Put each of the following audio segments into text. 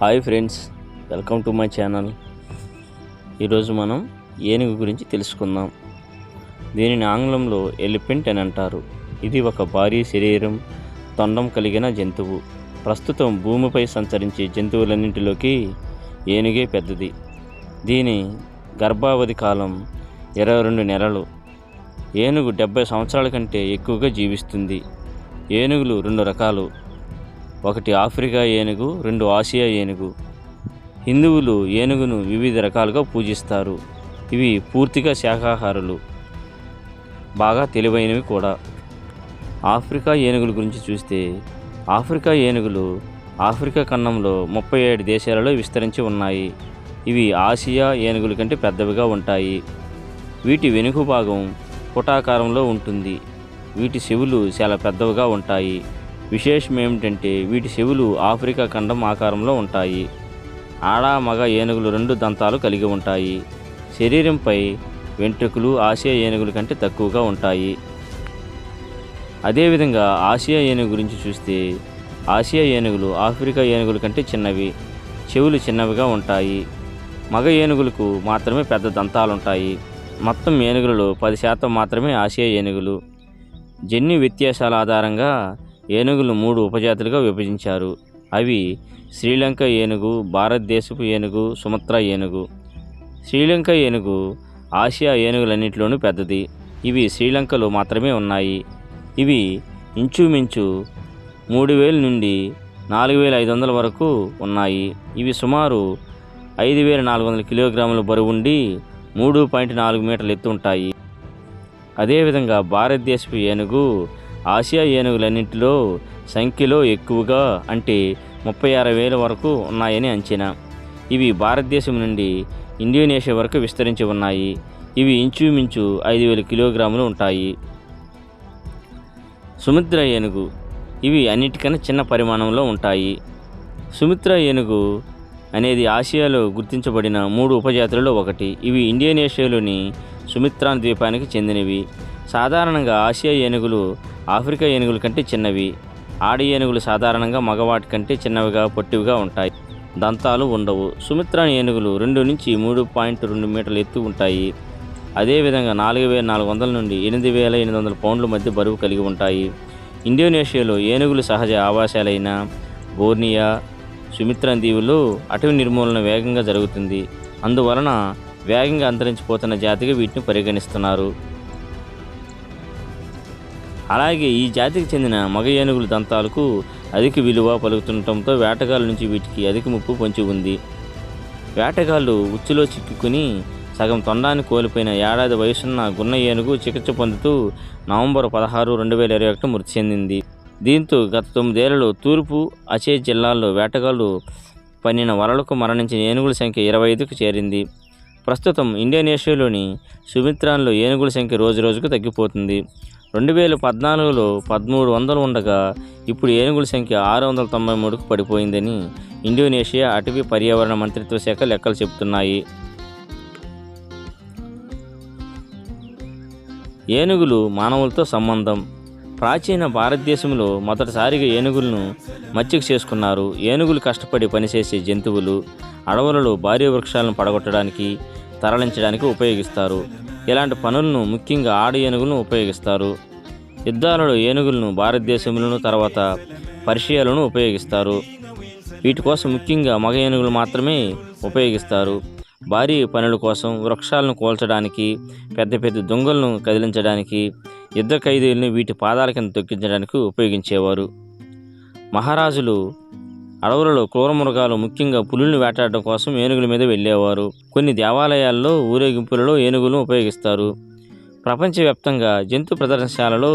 Hi friends, welcome to my channel. ఈరోజు మనం ఏనుగు గురించి తెలుసుకుందాం. దీనిని ఆంగ్లంలో ఎలిఫెంట్ అని అంటారు. ఇది ఒక భారీ శరీరం, తొండం కలిగిన జంతువు. ప్రస్తుతం భూమిపై సంచరించే జంతువులన్నింటిలోకి ఏనుగే పెద్దది. దీని గర్భావధి కాలం 22 నెలలు. ఏనుగు 70 సంవత్సరాల కంటే ఎక్కువగా జీవిస్తుంది. ఏనుగులు 2 రకాలు. ఒకటి ఆఫ్రికా ఏనుగు, 2 ఆసియా ఏనుగు. హిందువులు ఏనుగును వివిధ రకాలుగా పూజిస్తారు. ఇవి పూర్తిగా శాకాహారులు, బాగా తెలివైనవి కూడా. ఆఫ్రికా ఏనుగుల గురించి చూస్తే, ఆఫ్రికా ఏనుగులు ఆఫ్రికా ఖండంలో 37 దేశాలలో విస్తరించి ఉన్నాయి. ఇవి ఆసియా ఏనుగుల కంటే పెద్దవిగా ఉంటాయి. వీటి వెనుక భాగం పుటాకారంలో ఉంటుంది. వీటి చెవులు చాలా పెద్దవిగా ఉంటాయి. విశేషం ఏమిటంటే వీటి చెవులు ఆఫ్రికా ఖండం ఆకారంలో ఉంటాయి. ఆడ మగ ఏనుగులు 2 దంతాలు కలిగి ఉంటాయి. శరీరంపై వెంట్రుకలు ఆసియా ఏనుగుల కంటే తక్కువగా ఉంటాయి. అదేవిధంగా ఆసియా ఏనుగు గురించి చూస్తే, ఆసియా ఏనుగులు ఆఫ్రికా ఏనుగుల కంటే చిన్నవి. చెవులు చిన్నవిగా ఉంటాయి. మగ ఏనుగులకు మాత్రమే పెద్ద దంతాలుంటాయి. మొత్తం ఏనుగులలో 10% మాత్రమే ఆసియా ఏనుగులు. జన్యు వ్యత్యాసాల ఆధారంగా ఏనుగులు 3 ఉపజాతులుగా విభజించారు. అవి శ్రీలంక ఏనుగు, భారతదేశపు ఏనుగు, సుమత్రా ఏనుగు. శ్రీలంక ఏనుగు ఆసియా ఏనుగులన్నింటిలోనూ పెద్దది. ఇవి శ్రీలంకలో మాత్రమే ఉన్నాయి. ఇవి ఇంచుమించు 3000 నుండి 4500 వరకు ఉన్నాయి. ఇవి సుమారు 5400 కిలోగ్రాముల బరువుండి 3.4 మీటర్ల ఎత్తు ఉంటాయి. అదేవిధంగా భారతదేశపు ఏనుగు ఆసియా ఏనుగులన్నింటిలో సంఖ్యలో ఎక్కువగా, అంటే 36,000 వరకు ఉన్నాయని అంచనా. ఇవి భారతదేశం నుండి ఇండోనేషియా వరకు విస్తరించి ఉన్నాయి. ఇవి ఇంచుమించు 5,000 కిలోగ్రాములు ఉంటాయి. సుమిత్రా ఏనుగు. ఇవి అన్నిటికన్నా చిన్న పరిమాణంలో ఉంటాయి. సుమిత్రా ఏనుగు అనేది ఆసియాలో గుర్తించబడిన 3 ఉపజాతులలో ఒకటి. ఇవి ఇండోనేషియాలోని సుమిత్రాన్ ద్వీపానికి చెందినవి. సాధారణంగా ఆసియా ఏనుగులు ఆఫ్రికా ఏనుగుల కంటే చిన్నవి. ఆడ ఏనుగులు సాధారణంగా మగవాటి కంటే చిన్నవిగా, పొట్టివిగా ఉంటాయి. దంతాలు ఉండవు. సుమిత్రాన్ ఏనుగులు 2 నుంచి 3.2 మీటర్ల ఎత్తు ఉంటాయి. అదేవిధంగా 4,400 నుండి 8,800 పౌండ్ల మధ్య బరువు కలిగి ఉంటాయి. ఇండోనేషియాలో ఏనుగులు సహజ ఆవాసాలైన బోర్నియా, సుమిత్రాన్ దీవుల్లో అటవీ నిర్మూలన వేగంగా జరుగుతుంది. అందువలన వేగంగా అంతరించిపోతున్న జాతిగా వీటిని పరిగణిస్తున్నారు. అలాగే ఈ జాతికి చెందిన మగ ఏనుగుల దంతాలకు అధిక విలువ పలుకుతుండటంతో వేటగాళ్ళ నుంచి వీటికి అధిక ముప్పు పొంచి ఉంది. వేటగాళ్ళు ఉచ్చులో చిక్కుకుని సగం తొండాన్ని కోల్పోయిన ఏడాది వయసున్న గున్న ఏనుగు చికిత్స పొందుతూ నవంబర్ 16, 2021 మృతి చెందింది. దీంతో గత 9 ఏళ్లలో తూర్పు అచే జిల్లాల్లో వేటగాళ్ళు పన్నిన వలలకు మరణించిన ఏనుగుల సంఖ్య 25కు చేరింది. ప్రస్తుతం ఇండోనేషియాలోని సుమిత్రాన్లో ఏనుగుల సంఖ్య రోజురోజుకు తగ్గిపోతుంది. 2014లో 1300 ఉండగా ఇప్పుడు ఏనుగుల సంఖ్య 693కు పడిపోయిందని ఇండోనేషియా అటవీ పర్యావరణ మంత్రిత్వ శాఖ లెక్కలు చెబుతున్నాయి. ఏనుగులు మానవులతో సంబంధం. ప్రాచీన భారతదేశంలో మొదటిసారిగా ఏనుగులను మచ్చిక చేసుకున్నారు. ఏనుగులు కష్టపడి పనిచేసే జంతువులు. అడవులలో భారీ వృక్షాలను పడగొట్టడానికి, తరలించడానికి ఉపయోగిస్తారు. ఇలాంటి పనులను ముఖ్యంగా ఆడ ఏనుగులను ఉపయోగిస్తారు. యుద్ధాలలో ఏనుగులను భారతదేశంలోను, తర్వాత పర్షియాలను ఉపయోగిస్తారు. వీటి కోసం ముఖ్యంగా మగ ఏనుగులు మాత్రమే ఉపయోగిస్తారు. భారీ పనుల కోసం, వృక్షాలను కూల్చడానికి, పెద్ద పెద్ద దొంగలను కదిలించడానికి, యుద్ధ ఖైదీలను వీటి పాదాల కింద తొక్కించడానికి ఉపయోగించేవారు. మహారాజులు అడవులలో క్రూర మృగాలు, ముఖ్యంగా పులులను వేటాడడం కోసం ఏనుగుల మీద వెళ్ళేవారు. కొన్ని దేవాలయాల్లో ఊరేగింపులలో ఏనుగులను ఉపయోగిస్తారు. ప్రపంచవ్యాప్తంగా జంతు ప్రదర్శనశాలలో,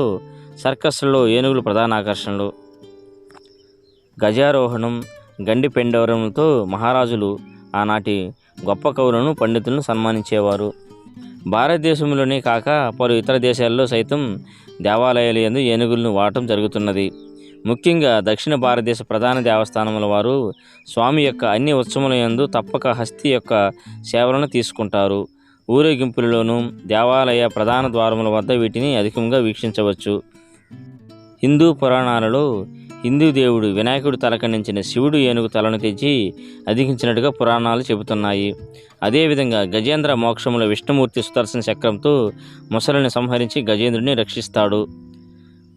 సర్కస్లలో ఏనుగులు ప్రధాన ఆకర్షణలు. గజారోహణం, గండి పెండవరంతో మహారాజులు ఆనాటి గొప్ప కవులను, పండితులను సన్మానించేవారు. భారతదేశంలోనే కాక పలు ఇతర దేశాల్లో సైతం దేవాలయాల యందు ఏనుగులను వాడటం జరుగుతున్నది. ముఖ్యంగా దక్షిణ భారతదేశ ప్రధాన దేవస్థానముల వారు స్వామి యొక్క అన్ని ఉత్సవముల యందు తప్పక హస్తి యొక్క సేవలను తీసుకుంటారు. ఊరేగింపులలోనూ దేవాలయ ప్రధాన ద్వారముల వద్ద వీటిని అధికంగా వీక్షించవచ్చు. హిందూ పురాణాలలో హిందూ దేవుడు వినాయకుడు తల ఖండించిన శివుడు ఏనుగు తలను తెచ్చి అధికించినట్టుగా పురాణాలు చెబుతున్నాయి. అదేవిధంగా గజేంద్ర మోక్షంలో విష్ణుమూర్తి సుదర్శన చక్రంతో ముసలిని సంహరించి గజేంద్రుడిని రక్షిస్తాడు.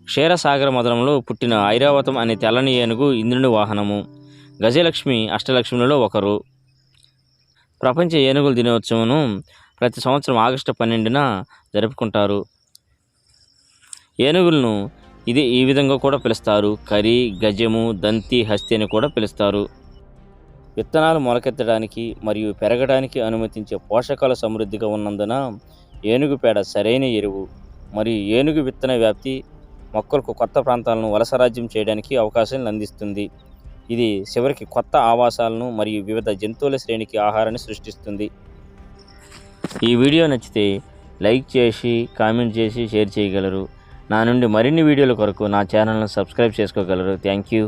క్షీరసాగర మదనంలో పుట్టిన ఐరావతం అనే తెల్లని ఏనుగు ఇంద్రుని వాహనము. గజలక్ష్మి అష్టలక్ష్మిలలో ఒకరు. ప్రపంచ ఏనుగుల దినోత్సవం ప్రతి సంవత్సరం ఆగస్టు 12న జరుపుకుంటారు. ఏనుగులను ఈ విధంగా కూడా పిలుస్తారు. కరి, గజము, దంతి, హస్తి అని కూడా పిలుస్తారు. విత్తనాలు మొలకెత్తడానికి మరియు పెరగడానికి అనుమతించే పోషకాల సమృద్ధిగా ఉన్నందున ఏనుగు పేడ సరైన ఎరువు. మరియు ఏనుగు విత్తన వ్యాప్తి మొక్కలకు కొత్త ప్రాంతాలను వలసరాజ్యం చేయడానికి అవకాశాలను అందిస్తుంది. ఇది చివరికి కొత్త ఆవాసాలను మరియు వివిధ జంతువుల శ్రేణికి ఆహారాన్ని సృష్టిస్తుంది. ఈ వీడియో నచ్చితే లైక్ చేసి, కామెంట్ చేసి, షేర్ చేయగలరు. నా నుండి మరిన్ని వీడియోల కొరకు నా ఛానల్ను సబ్స్క్రైబ్ చేసుకోగలరు. Thank you.